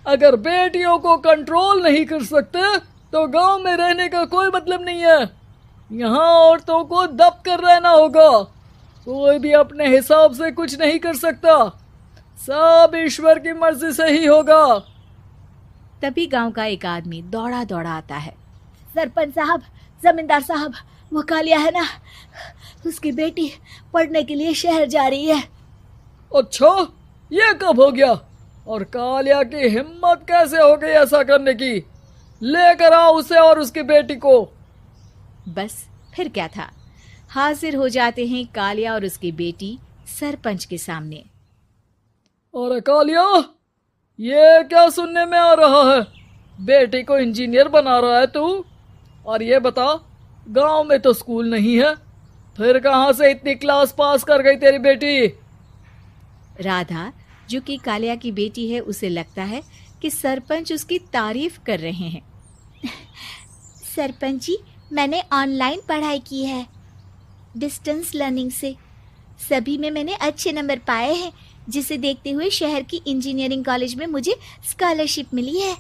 अगर बेटियों को कंट्रोल नहीं कर सकते तो गांव में रहने का कोई मतलब नहीं है। यहाँ औरतों को दब कर रहना होगा। कोई भी अपने हिसाब से कुछ नहीं कर सकता। सब ईश्वर की मर्जी से ही होगा। तभी गांव का एक आदमी दौड़ा दौड़ा आता है। सरपंच साहब, जमींदार साहब, वो कालिया है ना, उसकी बेटी पढ़ने के लिए शहर जा रही है। अच्छा, ये कब हो गया? और कालिया की हिम्मत कैसे हो गई ऐसा करने की? लेकर आओ उसे और उसकी बेटी को। बस फिर क्या था, हाजिर हो जाते हैं कालिया और उसकी बेटी सरपंच के सामने। और कालिया, ये क्या सुनने में आ रहा है? बेटी को इंजीनियर बना रहा है तू? और ये बता, गांव में तो स्कूल नहीं है, फिर कहां से इतनी क्लास पास कर गई तेरी बेटी? राधा, जो कि कालिया की बेटी है, उसे लगता है कि सरपंच उसकी तारीफ कर रहे हैं। सरपंच जी, मैंने ऑनलाइन पढ़ाई की है, डिस्टेंस लर्निंग से। सभी में मैंने अच्छे नंबर पाए हैं, जिसे देखते हुए शहर की इंजीनियरिंग कॉलेज में मुझे स्कॉलरशिप मिली है।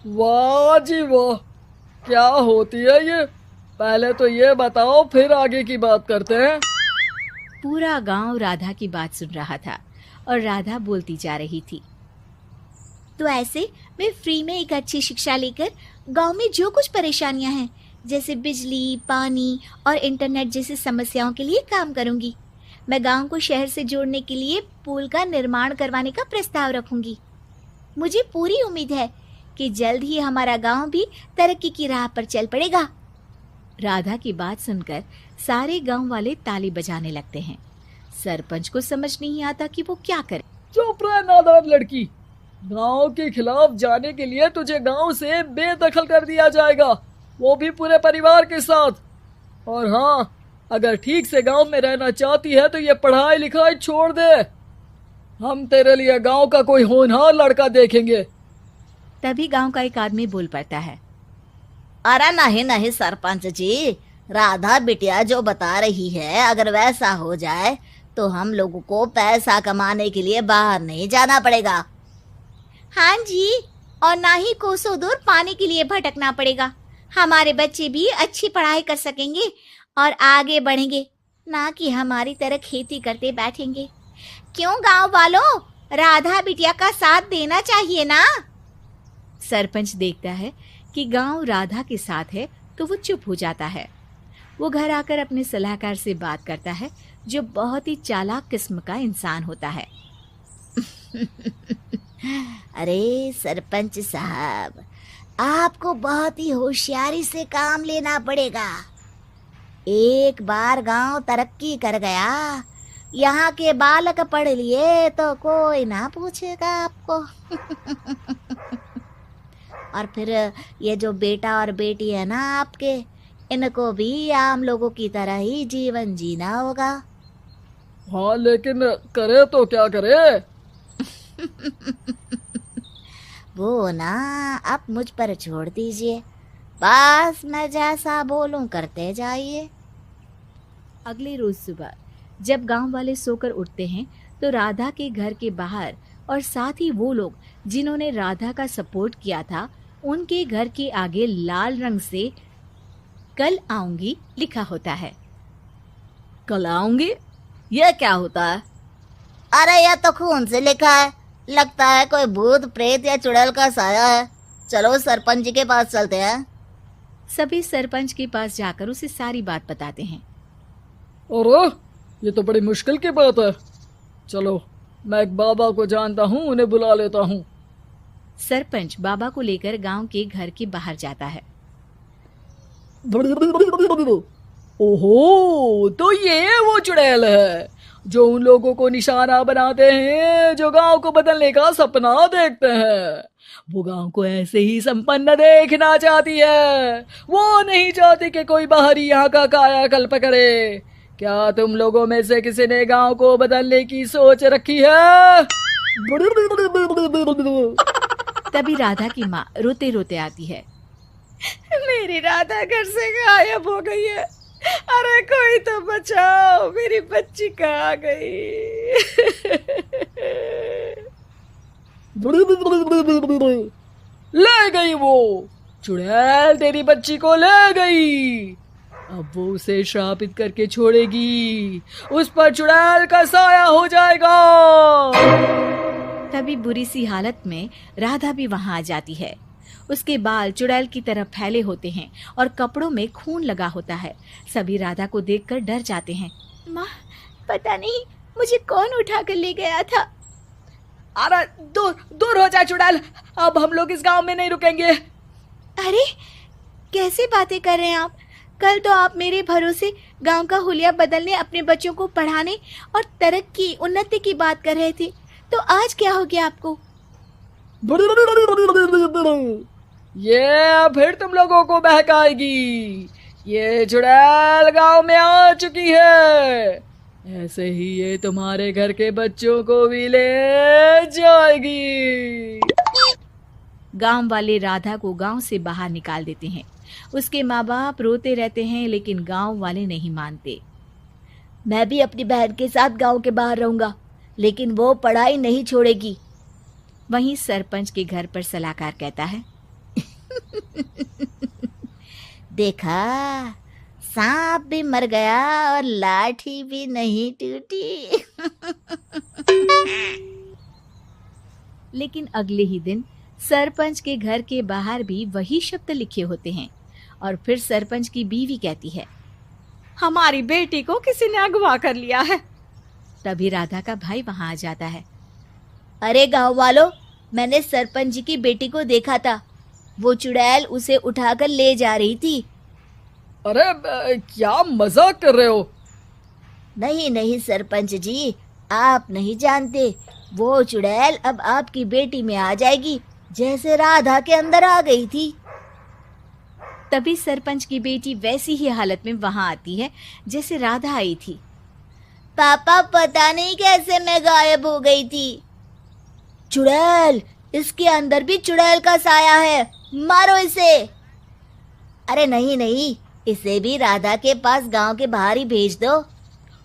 वाह जी वाह, क्या होती है ये? पहले तो ये बताओ, फिर आगे की बात करते हैं। पूरा गांव राधा की बात सुन रहा था और राधा बोलती जा रही थी। तो ऐसे मैं फ्री में एक अच्छी शिक्षा लेकर गांव में जो कुछ परेशानियां हैं, जैसे बिजली, पानी और इंटरनेट जैसी समस्याओं के लिए काम करूंगी। मैं गांव को शहर से जोड़ने के लिए पुल का निर्माण करवाने का प्रस्ताव रखूंगी। मुझे पूरी उम्मीद है कि जल्द ही हमारा गांव भी तरक्की की राह पर चल पड़ेगा। राधा की बात सुनकर सारे गांव वाले ताली बजाने लगते हैं। सरपंच को समझ नहीं आता कि वो क्या करे। चुप रह नादान लड़की। गांव के खिलाफ जाने के लिए तुझे गांव से बेदखल कर दिया जाएगा, वो भी पूरे परिवार के साथ। और हाँ, अगर ठीक से गांव में रहना चाहती है तो ये पढ़ाई लिखाई छोड़ दे। हम तेरे लिए गांव का कोई होनहार लड़का देखेंगे। तभी गांव का एक आदमी बोल पड़ता है। अरे नहीं नहीं सरपंच जी, राधा बिटिया जो बता रही है, अगर वैसा हो जाए तो हम लोगों को पैसा कमाने के लिए बाहर नहीं जाना पड़ेगा। हाँ जी, और ना ही कोसों दूर पानी के लिए भटकना पड़ेगा। हमारे बच्चे भी अच्छी पढ़ाई कर सकेंगे और आगे बढ़ेंगे, ना कि हमारी तरह खेती करते बैठेंगे। क्यों गांव वालों, राधा बिटिया का साथ देना चाहिए ना। सरपंच देखता है कि गांव राधा के साथ है तो वो चुप हो जाता है। वो घर आकर अपने सलाहकार से बात करता है, जो बहुत ही चालाक किस्म का इंसान होता है। अरे सरपंच साहब, आपको बहुत ही होशियारी से काम लेना पड़ेगा। एक बार गांव तरक्की कर गया, यहाँ के बालक पढ़ लिए तो कोई ना पूछेगा आपको। और फिर ये जो बेटा और बेटी है ना आपके, इनको भी आम लोगों की तरह ही जीवन जीना होगा। हाँ, लेकिन करे तो क्या करे? वो ना आप मुझ पर छोड़ दीजिए, बस मैं जैसा बोलूं करते जाइए। अगले रोज सुबह जब गांव वाले सोकर उठते हैं तो राधा के घर के बाहर और साथ ही वो लोग जिन्होंने राधा का सपोर्ट किया था, उनके घर के आगे लाल रंग से कल आऊंगी लिखा होता है। कल आऊंगी? ये क्या होता है? अरे यह तो खून से लिखा है, लगता है कोई भूत प्रेत या चुड़ैल का साया है। चलो सरपंच जी के पास चलते हैं। सभी सरपंच के पास जाकर उसे सारी बात बताते हैं। और ये तो बड़ी मुश्किल की बात है। चलो, मैं एक बाबा को जानता हूँ, उन्हें बुला लेता हूँ। सरपंच बाबा को लेकर गांव के घर के बाहर जाता है। ओहो, तो ये वो चुड़ैल है जो उन लोगों को निशाना बनाते हैं जो गांव को बदलने का सपना देखते हैं। वो गांव को ऐसे ही संपन्न देखना चाहती है। वो नहीं चाहती कि कोई बाहरी यहाँ का कायाकल्प करे। क्या तुम लोगों में से किसी ने गांव को बदलने की सोच रखी है? तभी राधा की माँ रोते रोते आती है। मेरी राधा घर से गायब हो गई है। अरे कोई तो बचाओ, मेरी बच्ची कहाँ गई? ले गई वो, चुड़ैल तेरी बच्ची को ले गई। अब वो उसे श्रापित करके छोड़ेगी, उस पर चुड़ैल का साया हो जाएगा। तभी बुरी सी हालत में राधा भी वहां आ जाती है। उसके बाल चुड़ैल की तरह फैले होते हैं और कपड़ों में खून लगा होता है। सभी राधा को देखकर डर जाते हैं। माँ, पता नहीं मुझे कौन उठा कर ले गया था। अरे दूर दूर हो जा चुड़ैल, अब हम लोग इस गांव में नहीं रुकेंगे। अरे कैसे बातें कर रहे हैं आप? कल तो आप मेरे भरोसे गांव का हुलिया बदलने, अपने बच्चों को पढ़ाने और तरक्की उन्नति की बात कर रहे थे, तो आज क्या हो गया आपको? ये फिर तुम लोगों को बहकाएगी। ये चुड़ैल गांव में आ चुकी है, ऐसे ही ये तुम्हारे घर के बच्चों को भी ले जाएगी। गांव वाले राधा को गांव से बाहर निकाल देते हैं। उसके माँ बाप रोते रहते हैं, लेकिन गांव वाले नहीं मानते। मैं भी अपनी बहन के साथ गांव के बाहर रहूंगा, लेकिन वो पढ़ाई नहीं छोड़ेगी। वहीं सरपंच के घर पर सलाहकार कहता है, देखा, सांप भी मर गया और लाठी भी नहीं टूटी। लेकिन अगले ही दिन सरपंच के घर के बाहर भी वही शब्द लिखे होते हैं। और फिर सरपंच की बीवी कहती है, हमारी बेटी को किसी ने अगवा कर लिया है। तभी राधा का भाई वहां आ जाता है। अरे गांव वालों, मैंने सरपंच जी की बेटी को देखा था, वो चुड़ैल उसे उठाकर ले जा रही थी। अरे क्या मजाक कर रहे हो? नहीं नहीं सरपंच जी, आप नहीं जानते, वो चुड़ैल अब आपकी बेटी में आ जाएगी, जैसे राधा के अंदर आ गई थी। तभी सरपंच की बेटी वैसी ही हालत में वहां आती है जैसे राधा आई थी। पापा, पता नहीं कैसे मैं गायब हो गई थी। चुड़ैल, इसके अंदर भी चुड़ैल का साया है, मारो इसे। अरे नहीं नहीं, इसे भी राधा के पास गांव के बाहर ही भेज दो।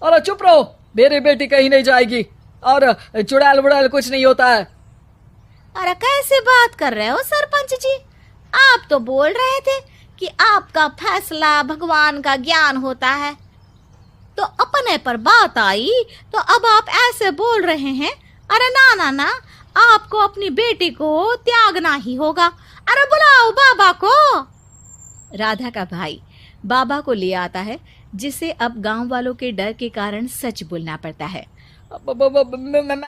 अरे चुप रहो, मेरी बेटी कहीं नहीं जाएगी, और चुड़ैल वुड़ैल कुछ नहीं होता है। अरे कैसे बात कर रहे हो सरपंच जी? आप तो बोल रहे थे कि आपका फैसला भगवान का ज्ञान होता है, तो अपने पर बात आई तो अब आप ऐसे बोल रहे हैं। अरे ना ना ना, आपको अपनी बेटी को त्यागना ही होगा। अरे बुलाओ बाबा को। राधा का भाई बाबा को ले आता है, जिसे अब गांव वालों के डर के कारण सच बोलना पड़ता है।